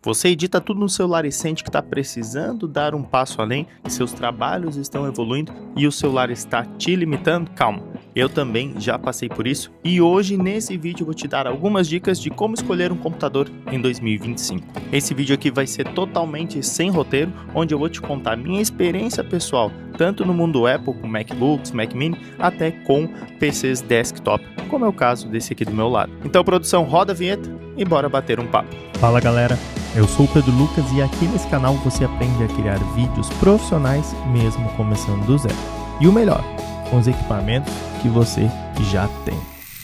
Você edita tudo no celular e sente que está precisando dar um passo além, que seus trabalhos estão evoluindo e o celular está te limitando? Calma, eu também já passei por isso e hoje nesse vídeo eu vou te dar algumas dicas de como escolher um computador em 2025. Esse vídeo aqui vai ser totalmente sem roteiro, onde eu vou te contar minha experiência pessoal, tanto no mundo Apple com MacBooks, Mac Mini, até com PCs desktop, como é o caso desse aqui do meu lado. Então produção, roda a vinheta e bora bater um papo. Fala galera, eu sou o Pedro Lucas e aqui nesse canal você aprende a criar vídeos profissionais mesmo começando do zero. E o melhor, com os equipamentos que você já tem.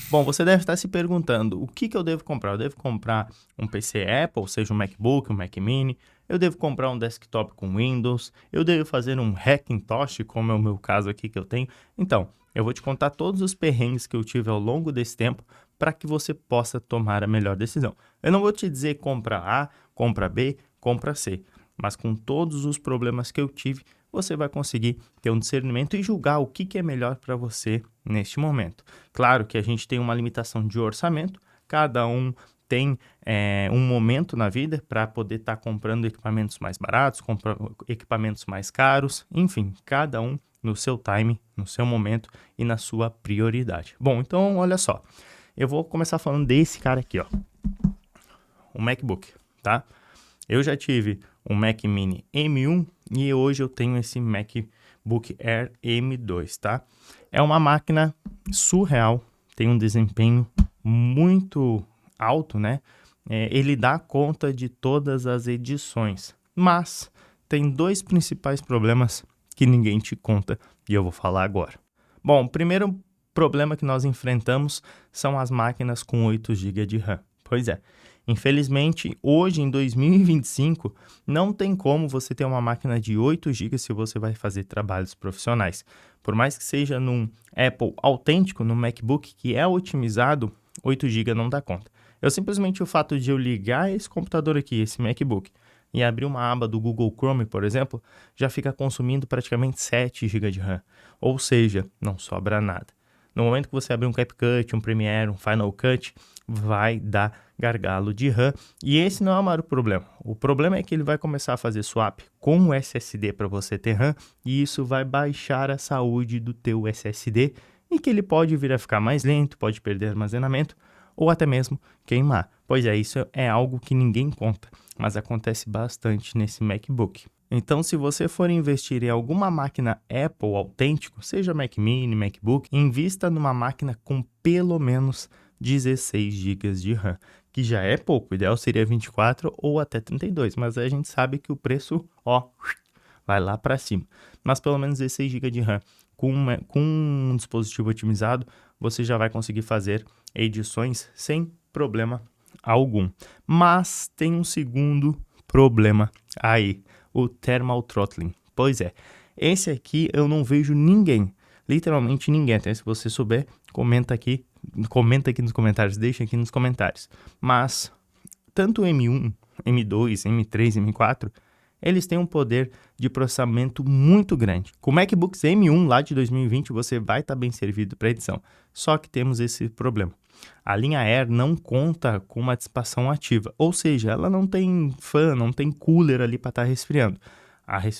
Bom, você deve estar se perguntando, o que eu devo comprar? Eu devo comprar um PC Apple, seja um MacBook, um Mac Mini? Eu devo comprar um desktop com Windows? Eu devo fazer um Hackintosh, como é o meu caso aqui que eu tenho? Então, eu vou te contar todos os perrengues que eu tive ao longo desse tempo para que você possa tomar a melhor decisão. Eu não vou te dizer compra A, compra B, compra C, mas com todos os problemas que eu tive, você vai conseguir ter um discernimento e julgar o que é melhor para você neste momento. Claro que a gente tem uma limitação de orçamento, cada um tem um momento na vida para poder estar comprando equipamentos mais baratos, equipamentos mais caros, enfim, cada um no seu time, no seu momento e na sua prioridade. Bom, então olha só, eu vou começar falando desse cara aqui, ó, o MacBook, tá? Eu já tive um Mac Mini M1 e hoje eu tenho esse MacBook Air M2, tá? É uma máquina surreal, tem um desempenho muito alto, né? Ele dá conta de todas as edições, mas tem dois principais problemas que ninguém te conta e eu vou falar agora. Bom, o primeiro problema que nós enfrentamos são as máquinas com 8 GB de RAM. Pois é, infelizmente, hoje em 2025, não tem como você ter uma máquina de 8 GB se você vai fazer trabalhos profissionais. Por mais que seja num Apple autêntico, no MacBook que é otimizado, 8 GB não dá conta. O fato de eu ligar esse computador aqui, esse MacBook, e abrir uma aba do Google Chrome, por exemplo, já fica consumindo praticamente 7 GB de RAM. Ou seja, não sobra nada. No momento que você abrir um CapCut, um Premiere, um Final Cut, vai dar gargalo de RAM. E esse não é o maior problema. O problema é que ele vai começar a fazer swap com o SSD para você ter RAM e isso vai baixar a saúde do teu SSD e que ele pode vir a ficar mais lento, pode perder armazenamento ou até mesmo queimar. Pois é, isso é algo que ninguém conta, mas acontece bastante nesse MacBook. Então, se você for investir em alguma máquina Apple autêntico, seja Mac Mini, MacBook, invista numa máquina com pelo menos 16 GB de RAM, que já é pouco, o ideal seria 24 ou até 32, mas a gente sabe que o preço, vai lá para cima. Mas pelo menos 16 GB de RAM, com um dispositivo otimizado, você já vai conseguir fazer edições sem problema algum. Mas tem um segundo problema aí, o Thermal Throttling. Pois é, esse aqui eu não vejo ninguém, literalmente ninguém, até se você souber, comenta aqui nos comentários, deixa aqui nos comentários. Mas tanto o M1, M2, M3, M4, eles têm um poder de processamento muito grande. Com o MacBooks M1 lá de 2020, você vai estar bem servido para edição. Só que temos esse problema. A linha Air não conta com uma dissipação ativa, ou seja, ela não tem fan, não tem cooler ali para estar resfriando.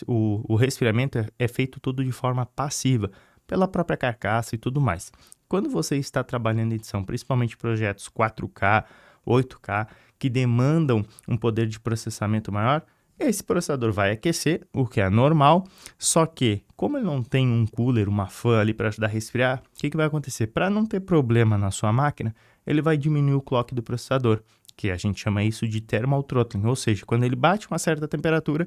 O resfriamento é feito tudo de forma passiva, pela própria carcaça e tudo mais. Quando você está trabalhando em edição, principalmente projetos 4K, 8K, que demandam um poder de processamento maior, esse processador vai aquecer, o que é normal, só que, como ele não tem um cooler, uma fan ali para ajudar a resfriar, o que vai acontecer? Para não ter problema na sua máquina, ele vai diminuir o clock do processador, que a gente chama isso de thermal throttling, ou seja, quando ele bate uma certa temperatura,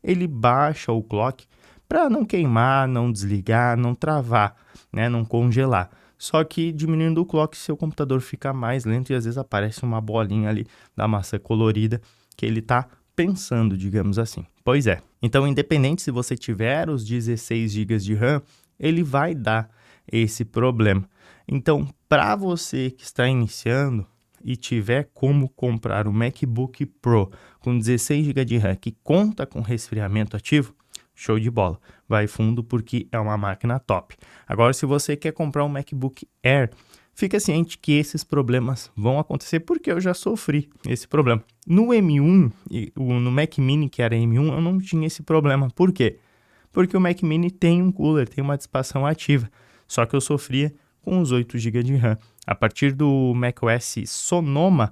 ele baixa o clock para não queimar, não desligar, não travar, né, não congelar. Só que diminuindo o clock, seu computador fica mais lento e às vezes aparece uma bolinha ali da massa colorida que ele está pensando, digamos assim. Pois é. Então, independente se você tiver os 16 GB de RAM, ele vai dar esse problema. Então, para você que está iniciando e tiver como comprar o MacBook Pro com 16 GB de RAM que conta com resfriamento ativo, show de bola. Vai fundo porque é uma máquina top. Agora, se você quer comprar um MacBook Air fica ciente que esses problemas vão acontecer porque eu já sofri esse problema. No M1, no Mac Mini, que era M1, eu não tinha esse problema. Por quê? Porque o Mac Mini tem um cooler, tem uma dissipação ativa. Só que eu sofria com os 8 GB de RAM. A partir do macOS Sonoma,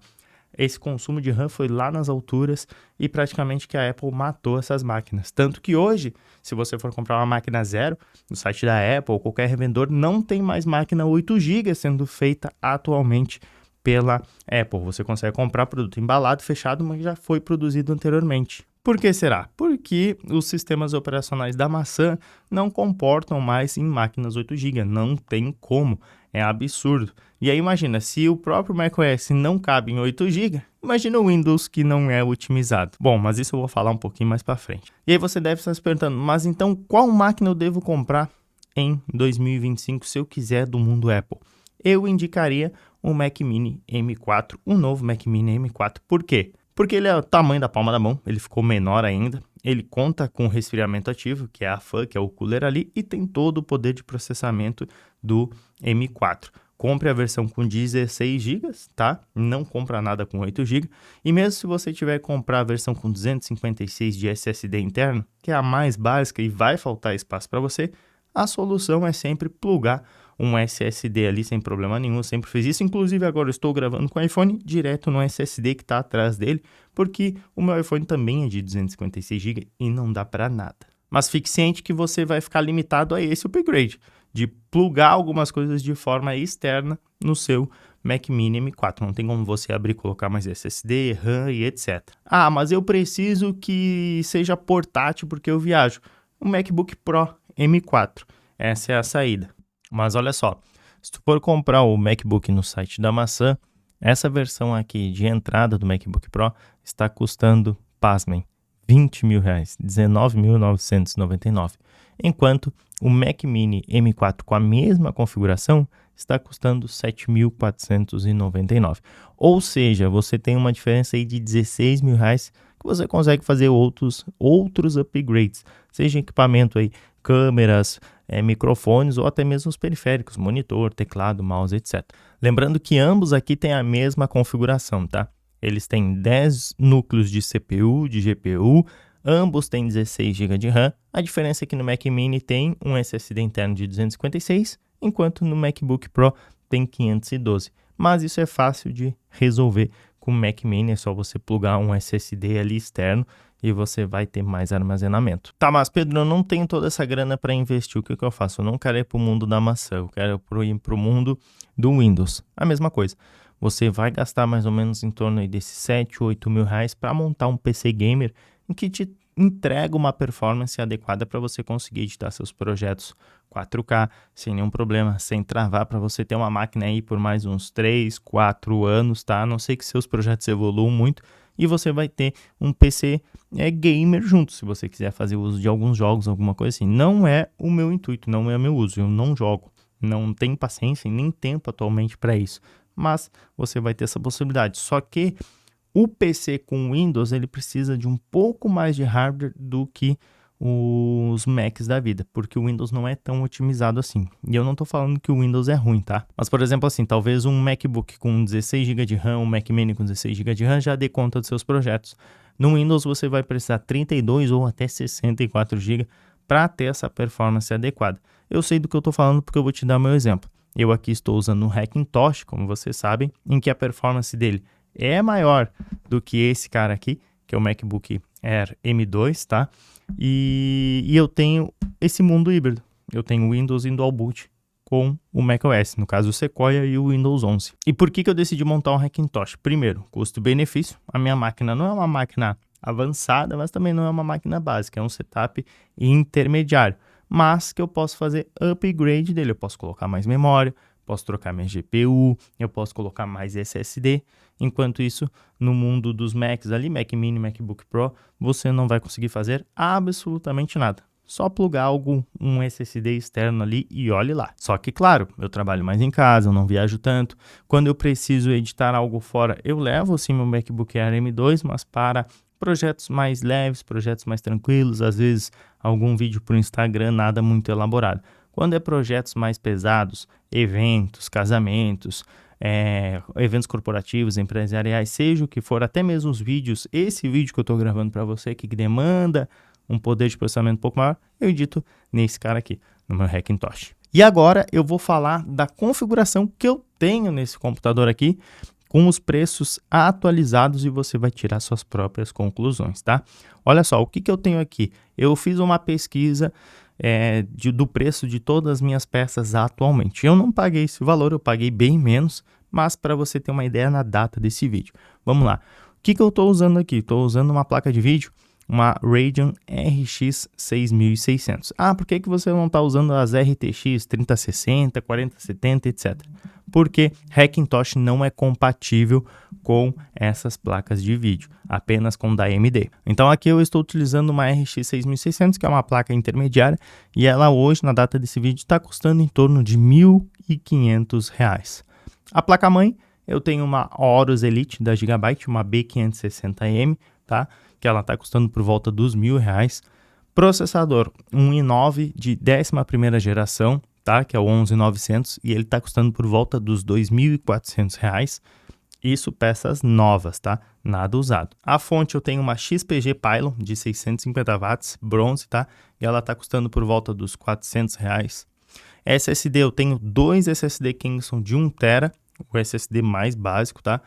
esse consumo de RAM foi lá nas alturas e praticamente que a Apple matou essas máquinas. Tanto que hoje, se você for comprar uma máquina zero no site da Apple ou qualquer revendedor, não tem mais máquina 8 GB sendo feita atualmente pela Apple. Você consegue comprar produto embalado, fechado, mas já foi produzido anteriormente. Por que será? Porque os sistemas operacionais da maçã não comportam mais em máquinas 8 GB, não tem como, é absurdo. E aí imagina, se o próprio macOS não cabe em 8 GB, imagina o Windows que não é otimizado. Bom, mas isso eu vou falar um pouquinho mais para frente. E aí você deve estar se perguntando, mas então qual máquina eu devo comprar em 2025 se eu quiser do mundo Apple? Eu indicaria o Mac Mini M4, o novo Mac Mini M4. Por quê? Porque ele é o tamanho da palma da mão, ele ficou menor ainda, ele conta com resfriamento ativo, que é a fan, que é o cooler ali, e tem todo o poder de processamento do M4. Compre a versão com 16 GB, tá? Não compra nada com 8 GB. E mesmo se você tiver que comprar a versão com 256 de SSD interno, que é a mais básica e vai faltar espaço para você, a solução é sempre plugar um SSD ali sem problema nenhum, eu sempre fiz isso, inclusive agora eu estou gravando com o iPhone direto no SSD que está atrás dele, porque o meu iPhone também é de 256 GB e não dá para nada. Mas fique ciente que você vai ficar limitado a esse upgrade, de plugar algumas coisas de forma externa no seu Mac Mini M4, não tem como você abrir e colocar mais SSD, RAM e etc. Ah, mas eu preciso que seja portátil porque eu viajo. O MacBook Pro M4, essa é a saída. Mas olha só, se tu for comprar o MacBook no site da maçã, essa versão aqui de entrada do MacBook Pro está custando, pasmem, R$20 mil, R$19.999. Enquanto o Mac Mini M4 com a mesma configuração está custando R$7.499. Ou seja, você tem uma diferença aí de R$16 mil que você consegue fazer outros upgrades, seja equipamento aí, câmeras, microfones ou até mesmo os periféricos, monitor, teclado, mouse, etc. Lembrando que ambos aqui têm a mesma configuração, tá? Eles têm 10 núcleos de CPU, de GPU, ambos têm 16 GB de RAM. A diferença é que no Mac Mini tem um SSD interno de 256, enquanto no MacBook Pro tem 512. Mas isso é fácil de resolver com o Mac Mini, é só você plugar um SSD ali externo e você vai ter mais armazenamento. Tá, mas Pedro, eu não tenho toda essa grana para investir, o que eu faço? Eu não quero ir para o mundo da maçã, eu quero ir para o mundo do Windows. A mesma coisa, você vai gastar mais ou menos em torno aí desses 7, 8 mil reais para montar um PC gamer em que te entrega uma performance adequada para você conseguir editar seus projetos 4K sem nenhum problema, sem travar, para você ter uma máquina aí por mais uns 3, 4 anos, tá? A não sei que seus projetos evoluam muito e você vai ter um PC gamer junto, se você quiser fazer uso de alguns jogos, alguma coisa assim. Não é o meu intuito, não é o meu uso, eu não jogo, não tenho paciência e nem tempo atualmente para isso, mas você vai ter essa possibilidade. Só que o PC com Windows, ele precisa de um pouco mais de hardware do que os Macs da vida, porque o Windows não é tão otimizado assim. E eu não tô falando que o Windows é ruim, tá? Mas, por exemplo, assim, talvez um MacBook com 16 GB de RAM, um Mac Mini com 16 GB de RAM já dê conta dos seus projetos. No Windows você vai precisar 32 ou até 64 GB para ter essa performance adequada. Eu sei do que eu tô falando porque eu vou te dar meu exemplo. Eu aqui estou usando um Hackintosh, como vocês sabem, em que a performance dele é maior do que esse cara aqui, que é o MacBook Air M2, tá? E eu tenho esse mundo híbrido. Eu tenho o Windows em Dual Boot com o macOS, no caso o Sequoia e o Windows 11. E por que eu decidi montar um Hackintosh? Primeiro, custo-benefício. A minha máquina não é uma máquina avançada, mas também não é uma máquina básica. É um setup intermediário, mas que eu posso fazer upgrade dele. Eu posso colocar mais memória, posso trocar minha GPU, eu posso colocar mais SSD. Enquanto isso, no mundo dos Macs ali, Mac Mini, MacBook Pro, você não vai conseguir fazer absolutamente nada. Só plugar um SSD externo ali e olhe lá. Só que, claro, eu trabalho mais em casa, eu não viajo tanto. Quando eu preciso editar algo fora, eu levo sim meu MacBook Air M2, mas para projetos mais leves, projetos mais tranquilos, às vezes algum vídeo para o Instagram, nada muito elaborado. Quando é projetos mais pesados, eventos, casamentos, eventos corporativos, empresariais, seja o que for, até mesmo os vídeos, esse vídeo que eu estou gravando para você que demanda um poder de processamento um pouco maior, eu edito nesse cara aqui, no meu Hackintosh. E agora eu vou falar da configuração que eu tenho nesse computador aqui, com os preços atualizados, e você vai tirar suas próprias conclusões, tá? Olha só, o que eu tenho aqui? Eu fiz uma pesquisa do preço de todas as minhas peças atualmente. Eu não paguei esse valor, eu paguei bem menos, mas para você ter uma ideia na data desse vídeo. Vamos lá. O que eu estou usando aqui? Estou usando uma placa de vídeo, uma Radeon RX 6600. Ah, por que você não está usando as RTX 3060, 4070, etc? Porque Hackintosh não é compatível com essas placas de vídeo, apenas com da AMD. Então aqui eu estou utilizando uma RX 6600, que é uma placa intermediária, e ela hoje, na data desse vídeo, está custando em torno de R$ 1.500. A placa-mãe, eu tenho uma Aorus Elite da Gigabyte, uma B560M, tá? Que ela está custando por volta dos R$1.000. Processador, um i9 de 11ª geração, tá? Que é o 11900, e ele está custando por volta dos R$ 2.400. Isso peças novas, tá? Nada usado. A fonte eu tenho uma XPG Pylon de 650 watts, bronze, tá? E ela está custando por volta dos R$400. SSD, eu tenho dois SSD Kingston de 1TB, o SSD mais básico, tá?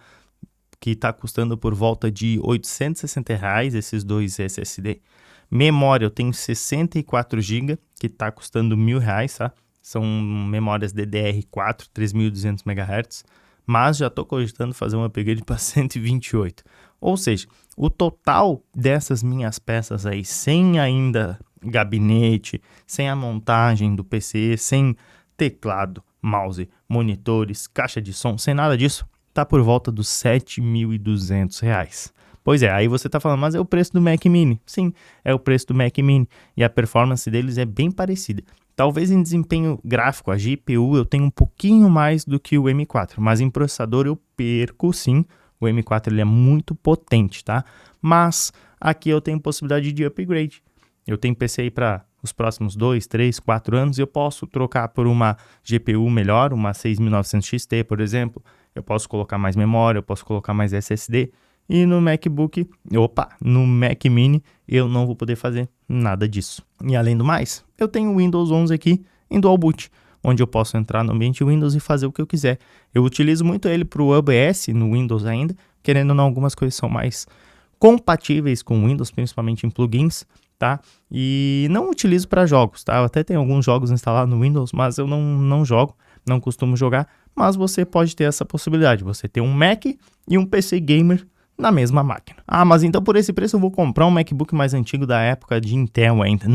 Que está custando por volta de R$860, esses dois SSD. Memória, eu tenho 64 GB, que está custando R$1.000, tá? São memórias DDR4, 3200 MHz, mas já estou cogitando fazer um upgrade para 128. Ou seja, o total dessas minhas peças aí, sem ainda gabinete, sem a montagem do PC, sem teclado, mouse, monitores, caixa de som, sem nada disso, tá por volta dos R$ 7.200. Pois é, aí você tá falando, mas é o preço do Mac Mini. Sim, é o preço do Mac Mini, e a performance deles é bem parecida. Talvez em desempenho gráfico, a GPU eu tenho um pouquinho mais do que o M4, mas em processador eu perco sim. O M4 ele é muito potente, tá? Mas aqui eu tenho possibilidade de upgrade. Eu tenho PC aí para os próximos 2, 3, 4 anos, e eu posso trocar por uma GPU melhor, uma 6900 XT, por exemplo. Eu posso colocar mais memória, eu posso colocar mais SSD. E no no Mac Mini, eu não vou poder fazer nada disso. E além do mais, eu tenho o Windows 11 aqui em Dual Boot, onde eu posso entrar no ambiente Windows e fazer o que eu quiser. Eu utilizo muito ele para o OBS no Windows ainda, querendo ou não, algumas coisas são mais compatíveis com o Windows, principalmente em plugins, tá? E não utilizo para jogos, tá? Eu até tenho alguns jogos instalados no Windows, mas eu não jogo, não costumo jogar. Mas você pode ter essa possibilidade, você ter um Mac e um PC gamer na mesma máquina. Ah, mas então por esse preço eu vou comprar um MacBook mais antigo da época de Intel ainda.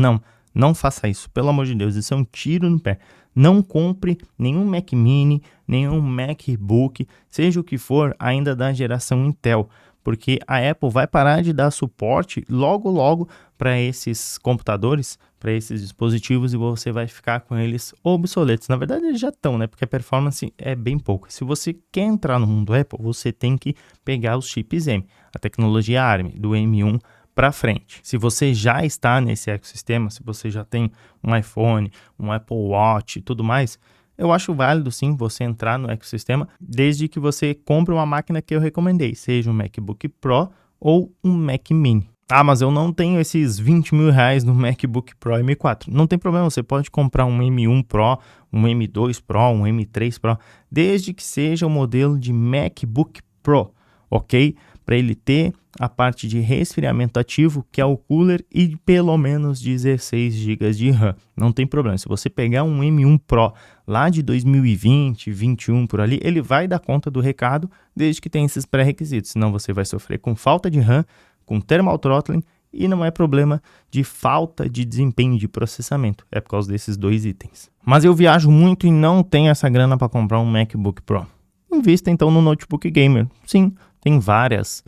Não faça isso, pelo amor de Deus, isso é um tiro no pé. Não compre nenhum Mac Mini, nenhum MacBook, seja o que for, ainda da geração Intel, porque a Apple vai parar de dar suporte logo para esses computadores, para esses dispositivos, e você vai ficar com eles obsoletos. Na verdade, eles já estão, né? Porque a performance é bem pouca. Se você quer entrar no mundo Apple, você tem que pegar os chips M, a tecnologia ARM, do M1 para frente. Se você já está nesse ecossistema, se você já tem um iPhone, um Apple Watch e tudo mais, eu acho válido sim você entrar no ecossistema, desde que você compre uma máquina que eu recomendei, seja um MacBook Pro ou um Mac Mini. Ah, mas eu não tenho esses R$20.000 no MacBook Pro M4. Não tem problema, você pode comprar um M1 Pro, um M2 Pro, um M3 Pro, desde que seja o modelo de MacBook Pro, ok? Para ele ter a parte de resfriamento ativo, que é o cooler, e pelo menos 16 GB de RAM. Não tem problema, se você pegar um M1 Pro lá de 2020, 2021 por ali, ele vai dar conta do recado, desde que tenha esses pré-requisitos. Senão você vai sofrer com falta de RAM, com thermal throttling, e não é problema de falta de desempenho de processamento, é por causa desses dois itens. Mas eu viajo muito e não tenho essa grana para comprar um MacBook Pro. Invista então no notebook gamer. Sim, tem várias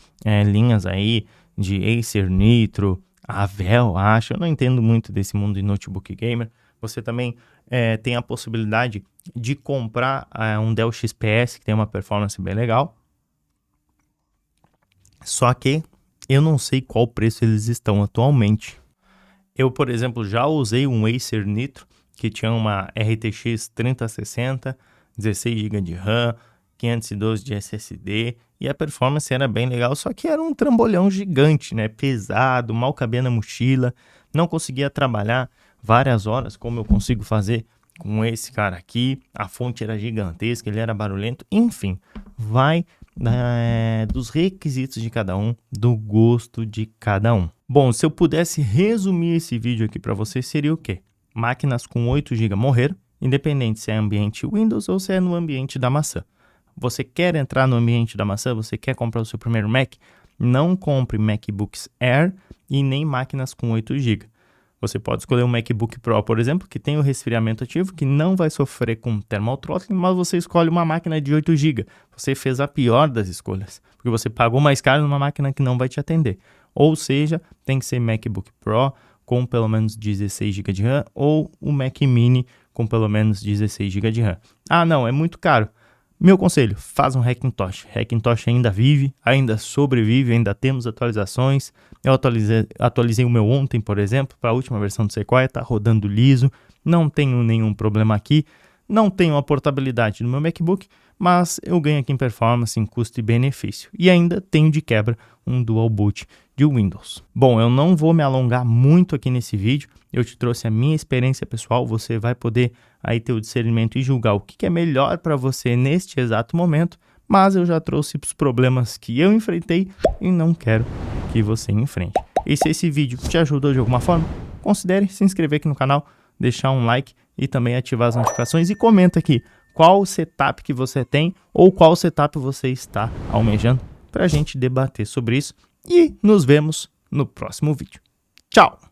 linhas aí de Acer Nitro, Avel, acho. Eu não entendo muito desse mundo de notebook gamer. Você também tem a possibilidade de comprar um Dell XPS, que tem uma performance bem legal. Só que eu não sei qual preço eles estão atualmente. Eu, por exemplo, já usei um Acer Nitro, que tinha uma RTX 3060, 16 GB de RAM, 512 de SSD, e a performance era bem legal, só que era um trambolhão gigante, né? Pesado, mal cabia na mochila, não conseguia trabalhar várias horas como eu consigo fazer com esse cara aqui. A fonte era gigantesca, ele era barulhento, enfim, vai dos requisitos de cada um, do gosto de cada um. Bom, se eu pudesse resumir esse vídeo aqui para você, seria o quê? Máquinas com 8 GB morreram, independente se é ambiente Windows ou se é no ambiente da maçã. Você quer entrar no ambiente da maçã? Você quer comprar o seu primeiro Mac? Não compre MacBooks Air e nem máquinas com 8 GB. Você pode escolher um MacBook Pro, por exemplo, que tem o resfriamento ativo, que não vai sofrer com thermal throttling, mas você escolhe uma máquina de 8 GB. Você fez a pior das escolhas, porque você pagou mais caro numa máquina que não vai te atender. Ou seja, tem que ser MacBook Pro com pelo menos 16 GB de RAM ou o Mac Mini com pelo menos 16 GB de RAM. Ah, não, é muito caro. Meu conselho, faz um Hackintosh. Hackintosh ainda vive, ainda sobrevive, ainda temos atualizações. Eu atualizei o meu ontem, por exemplo, para a última versão do Sequoia, está rodando liso, não tenho nenhum problema aqui, não tenho a portabilidade no meu MacBook, mas eu ganho aqui em performance, em custo e benefício. E ainda tenho de quebra um Dual Boot de Windows. Bom, eu não vou me alongar muito aqui nesse vídeo, eu te trouxe a minha experiência pessoal, você vai poder aí ter o discernimento e julgar o que é melhor para você neste exato momento, mas eu já trouxe os problemas que eu enfrentei e não quero que você enfrente. E se esse vídeo te ajudou de alguma forma, considere se inscrever aqui no canal, deixar um like e também ativar as notificações e comenta aqui qual setup que você tem ou qual setup você está almejando para a gente debater sobre isso e nos vemos no próximo vídeo. Tchau!